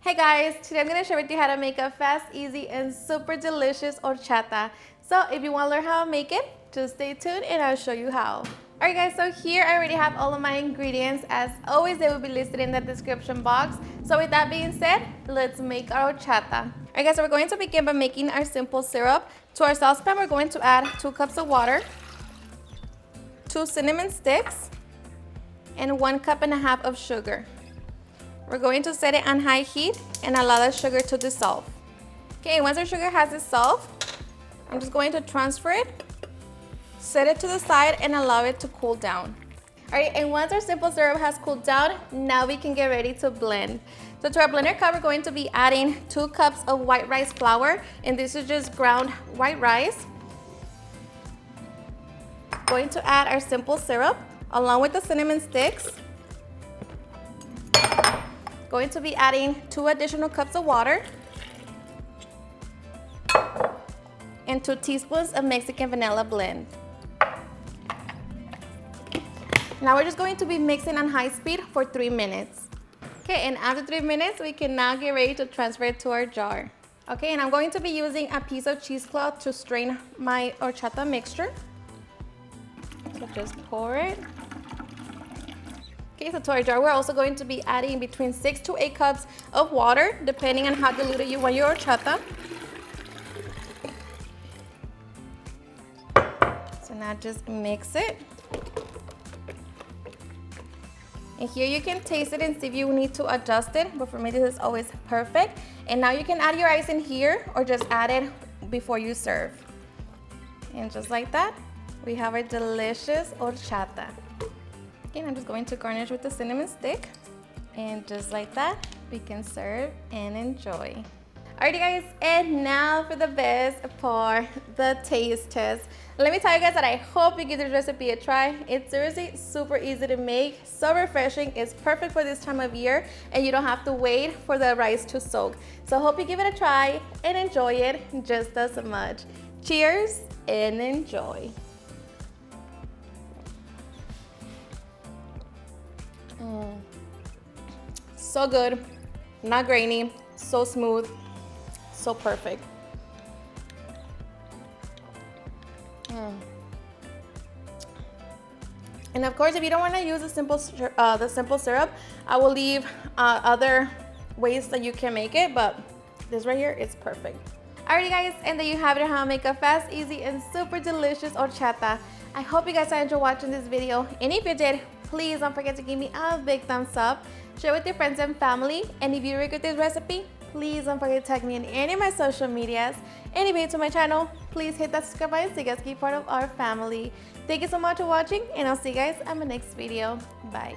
Hey guys, today I'm going to share with you how to make a fast, easy, and super delicious horchata. So if you want to learn how to make it, just stay tuned and I'll show you how. Alright guys, so here I already have all of my ingredients. As always, they will be listed in the description box. So with that being said, let's make our horchata. Alright guys, so we're going to begin by making our simple syrup. To our saucepan, we're going to add 2 cups of water, 2 cinnamon sticks, and 1.5 cups of sugar. We're going to set it on high heat and allow the sugar to dissolve. Okay, once our sugar has dissolved, I'm just going to transfer it, set it to the side, and allow it to cool down. All right, and once our simple syrup has cooled down, now we can get ready to blend. So to our blender cup, we're going to be adding 2 cups of white rice flour, and this is just ground white rice. Going to add our simple syrup along with the cinnamon sticks. Going to be adding 2 additional cups of water and 2 teaspoons of Mexican vanilla blend. Now we're just going to be mixing on high speed for 3 minutes. Okay, and after 3 minutes, we can now get ready to transfer it to our jar. Okay, and I'm going to be using a piece of cheesecloth to strain my horchata mixture. So just pour it. Okay, so to our jar, we're also going to be adding between 6 to 8 cups of water, depending on how diluted you want your horchata. So now just mix it. And here you can taste it and see if you need to adjust it, but for me this is always perfect. And now you can add your ice in here or just add it before you serve. And just like that, we have our delicious horchata. I'm just going to garnish with the cinnamon stick, and just like that we can serve and enjoy. Alrighty guys, and now for the best part, the taste test. Let me tell you guys that I hope you give this recipe a try. It's seriously super easy to make, so refreshing. It's perfect for this time of year and you don't have to wait for the rice to soak. So I hope you give it a try and enjoy it just as much. Cheers and enjoy. So good, not grainy, so smooth, so perfect. And of course, if you don't want to use the simple syrup, I will leave other ways that you can make it, but this right here is perfect. Alrighty guys, and there you have it, how to make a fast, easy, and super delicious horchata. I hope you guys enjoyed watching this video, and if you did, please don't forget to give me a big thumbs up, share with your friends and family, and if you regret this recipe, please don't forget to tag me in any of my social medias. And if you're new to my channel, please hit that subscribe button so you guys can be part of our family. Thank you so much for watching, and I'll see you guys on my next video. Bye.